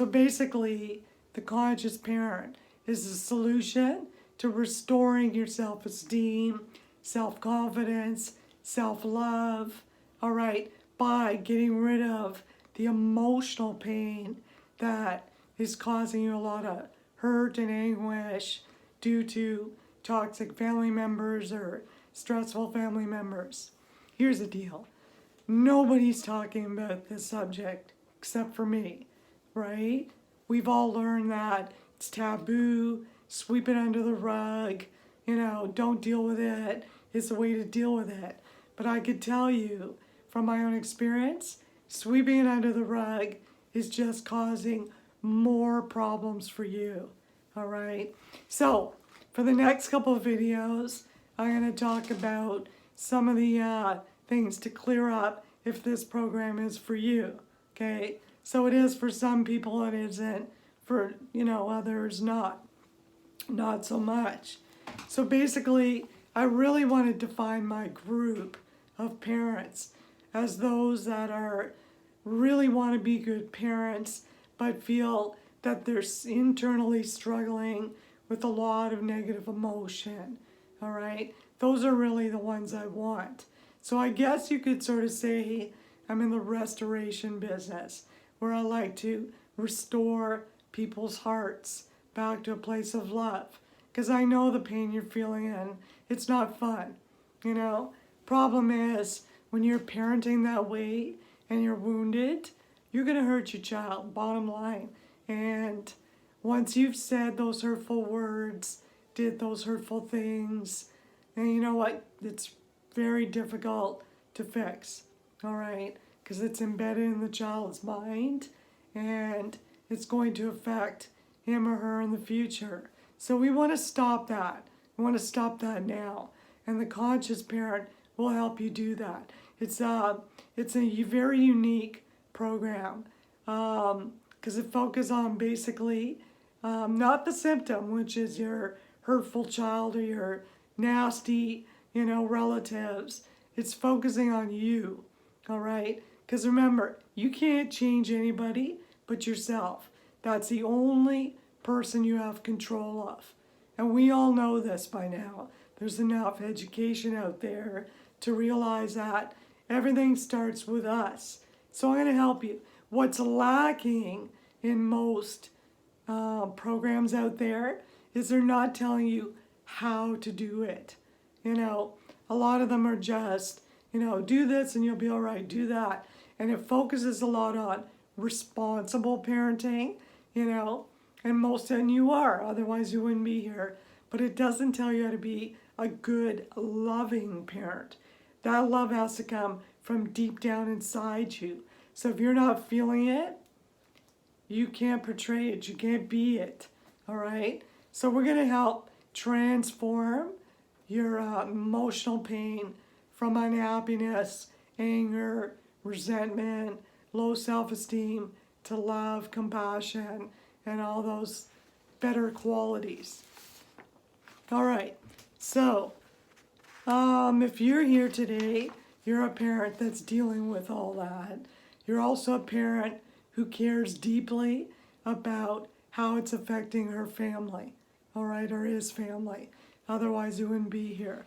So basically, the conscious parent is the solution to restoring your self-esteem, self-confidence, self-love, all right, by getting rid of the emotional pain that is causing you a lot of hurt and anguish due to toxic family members or stressful family members. Here's the deal. Nobody's talking about this subject except for me, right? We've all learned that it's taboo, sweep it under the rug, don't deal with it. It's the way to deal with it. But I could tell you from my own experience, sweeping it under the rug is just causing more problems for you, all right? So for the next couple of videos, I'm going to talk about some of the things to clear up if this program is for you, okay? So it is for some people, it isn't for, others not so much. So basically, I really want to define my group of parents as those that are really want to be good parents but feel that they're internally struggling with a lot of negative emotion, all right? Those are really the ones I want. So I guess you could sort of say I'm in the restoration business where I like to restore people's hearts back to a place of love. Because I know the pain you're feeling and it's not fun, Problem is, when you're parenting that way and you're wounded, you're going to hurt your child, bottom line. And once you've said those hurtful words, did those hurtful things, and you know what? It's very difficult to fix, all right? Because it's embedded in the child's mind and it's going to affect him or her in the future. So we want to stop that. We want to stop that now. And the conscious parent will help you do that. It's a very unique program because it focuses on basically not the symptom, which is your hurtful child or your nasty, relatives. It's focusing on you, all right? Because remember, you can't change anybody but yourself. That's the only person you have control of. And we all know this by now. There's enough education out there to realize that everything starts with us. So I'm going to help you. What's lacking in most programs out there is they're not telling you how to do it. A lot of them are just, do this and you'll be all right, do that. And it focuses a lot on responsible parenting, and most of you are, otherwise you wouldn't be here. But it doesn't tell you how to be a good, loving parent. That love has to come from deep down inside you. So if you're not feeling it, you can't portray it, you can't be it, all right? So we're going to help transform your emotional pain from unhappiness, anger, resentment, low self-esteem to love, compassion, and all those better qualities. All right, so if you're here today, you're a parent that's dealing with all that. You're also a parent who cares deeply about how it's affecting her family, all right, or his family. Otherwise, you wouldn't be here.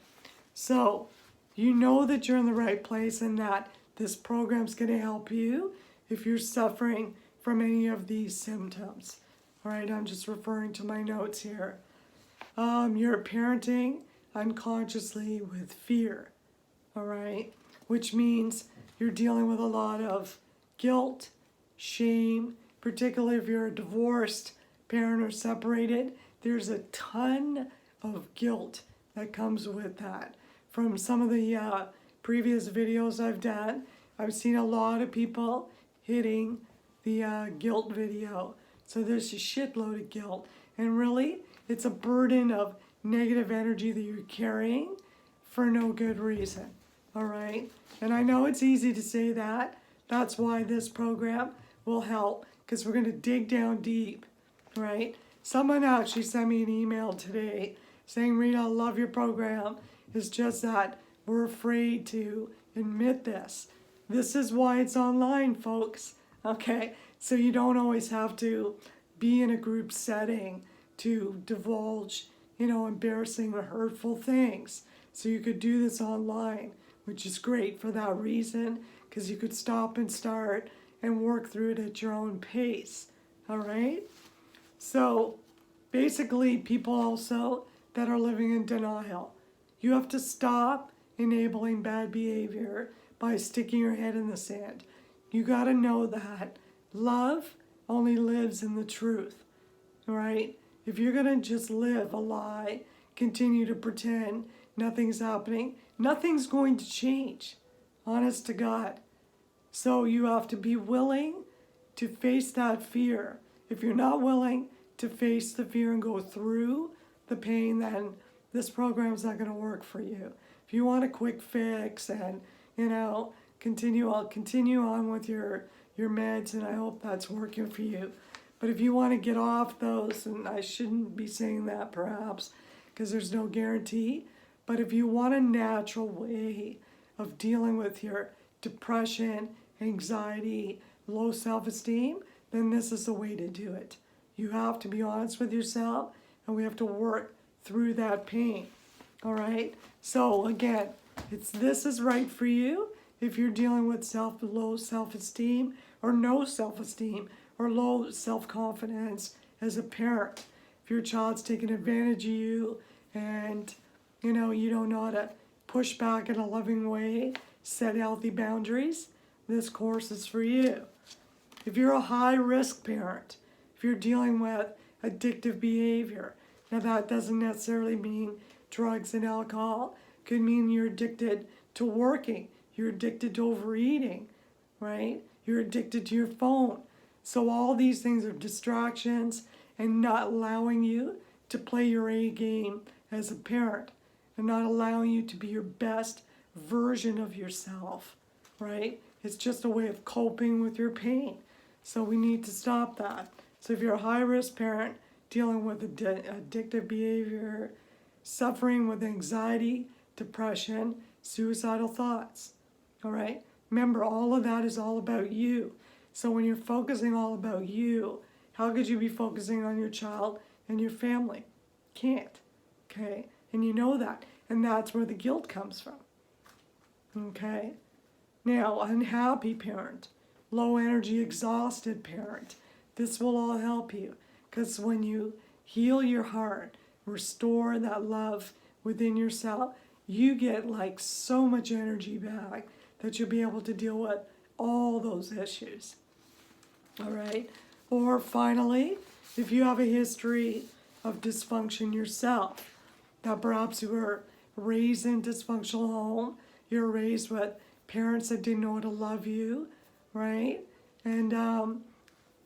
So you know that you're in the right place and that this program's going to help you if you're suffering from any of these symptoms. All right, I'm just referring to my notes here. You're parenting unconsciously with fear, all right, which means you're dealing with a lot of guilt, shame, particularly if you're a divorced parent or separated. There's a ton of guilt that comes with that. From some of the previous videos I've done, I've seen a lot of people hitting the guilt video. So there's a shitload of guilt. And really, it's a burden of negative energy that you're carrying for no good reason, all right? And I know it's easy to say that. That's why this program will help, because we're going to dig down deep, right? Someone actually sent me an email today saying, Rita, I love your program. It's just that we're afraid to admit this. This is why it's online, folks, okay? So you don't always have to be in a group setting to divulge, embarrassing or hurtful things. So you could do this online, which is great for that reason, because you could stop and start and work through it at your own pace. All right? So basically, people also that are living in denial, you have to stop enabling bad behavior by sticking your head in the sand. You got to know that love only lives in the truth, right? If you're going to just live a lie, continue to pretend nothing's happening, nothing's going to change, honest to God. So you have to be willing to face that fear. If you're not willing to face the fear and go through the pain, then this program's not going to work for you. If you want a quick fix and, continue on with your meds, and I hope that's working for you. But if you want to get off those, and I shouldn't be saying that perhaps, because there's no guarantee, but if you want a natural way of dealing with your depression, anxiety, low self-esteem, then this is the way to do it. You have to be honest with yourself, and we have to work through that pain. All right? So again, this is right for you if you're dealing with low self-esteem or no self-esteem or low self-confidence as a parent. If your child's taking advantage of you and you don't know how to push back in a loving way, set healthy boundaries, this course is for you. If you're a high-risk parent, if you're dealing with addictive behavior, now that doesn't necessarily mean drugs and alcohol. It could mean you're addicted to working, you're addicted to overeating, right? You're addicted to your phone. So all these things are distractions and not allowing you to play your A game as a parent and not allowing you to be your best version of yourself, right? It's just a way of coping with your pain. So we need to stop that. So if you're a high-risk parent dealing with addictive behavior, suffering with anxiety, depression, suicidal thoughts, all right? Remember, all of that is all about you. So when you're focusing all about you, how could you be focusing on your child and your family? Can't, okay? And you know that. And that's where the guilt comes from, okay? Now, unhappy parent, low energy, exhausted parent, this will all help you. Because when you heal your heart, restore that love within yourself, you get like so much energy back that you'll be able to deal with all those issues. All right? Or finally, if you have a history of dysfunction yourself, that perhaps you were raised in a dysfunctional home, you're raised with parents that didn't know how to love you, right? And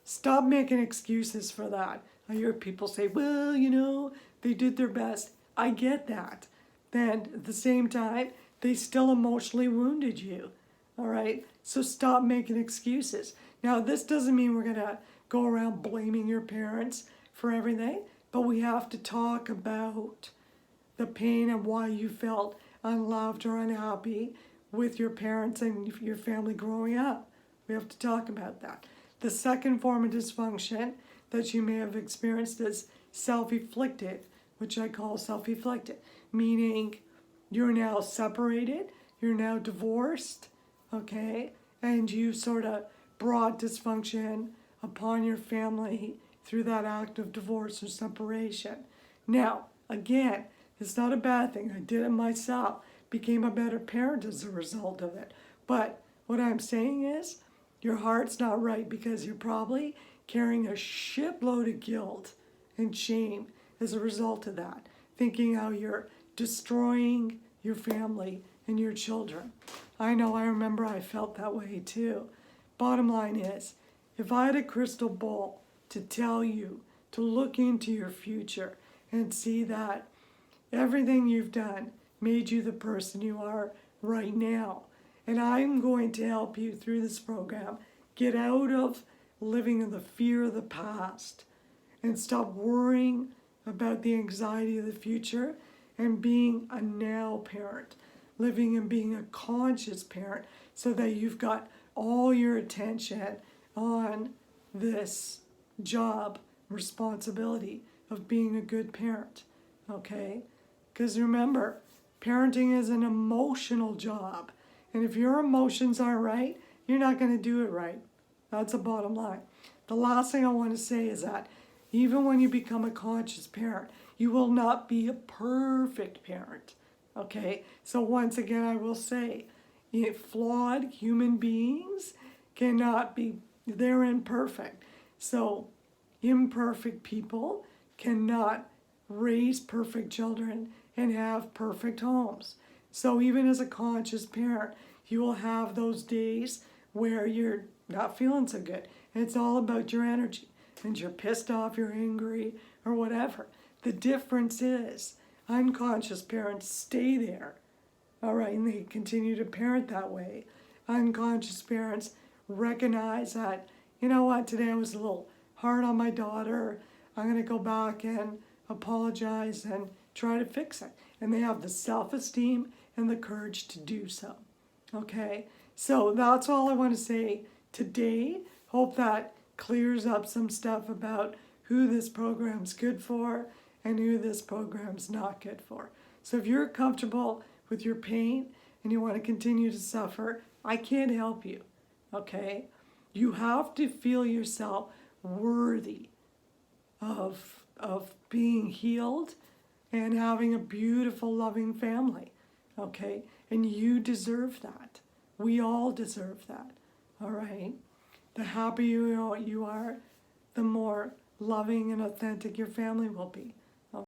stop making excuses for that. I hear people say, well, they did their best. I get that. Then at the same time, they still emotionally wounded you. All right? So stop making excuses. Now, this doesn't mean we're going to go around blaming your parents for everything, but we have to talk about the pain and why you felt unloved or unhappy with your parents and your family growing up. We have to talk about that. The second form of dysfunction that you may have experienced is self-inflicted, which I call self-inflicted, meaning you're now separated, you're now divorced, okay, and you sort of brought dysfunction upon your family through that act of divorce or separation. Now, again, it's not a bad thing. I did it myself, became a better parent as a result of it. But what I'm saying is, your heart's not right because you're probably carrying a shitload of guilt and shame as a result of that, thinking how you're destroying your family and your children. I know, I remember I felt that way too. Bottom line is, if I had a crystal ball to tell you to look into your future and see that everything you've done made you the person you are right now, and I'm going to help you through this program get out of living in the fear of the past and stop worrying about the anxiety of the future and being a now parent, living and being a conscious parent so that you've got all your attention on this job responsibility of being a good parent, okay? Because remember, parenting is an emotional job. And if your emotions aren't right, you're not going to do it right. That's the bottom line. The last thing I want to say is that even when you become a conscious parent, you will not be a perfect parent, okay? So once again, I will say, flawed human beings cannot be, they're imperfect. So imperfect people cannot raise perfect children and have perfect homes. So even as a conscious parent, you will have those days where you're not feeling so good. And it's all about your energy. And you're pissed off, you're angry, or whatever. The difference is unconscious parents stay there. All right, and they continue to parent that way. Unconscious parents recognize that, you know what, today I was a little hard on my daughter. I'm going to go back and apologize and try to fix it. And they have the self-esteem and the courage to do so. Okay, so that's all I want to say today. Hope that clears up some stuff about who this program's good for and who this program's not good for. So if you're comfortable with your pain and you want to continue to suffer, I can't help you, okay? You have to feel yourself worthy of being healed and having a beautiful, loving family, okay? And you deserve that. We all deserve that, all right? The happier you are, the more loving and authentic your family will be.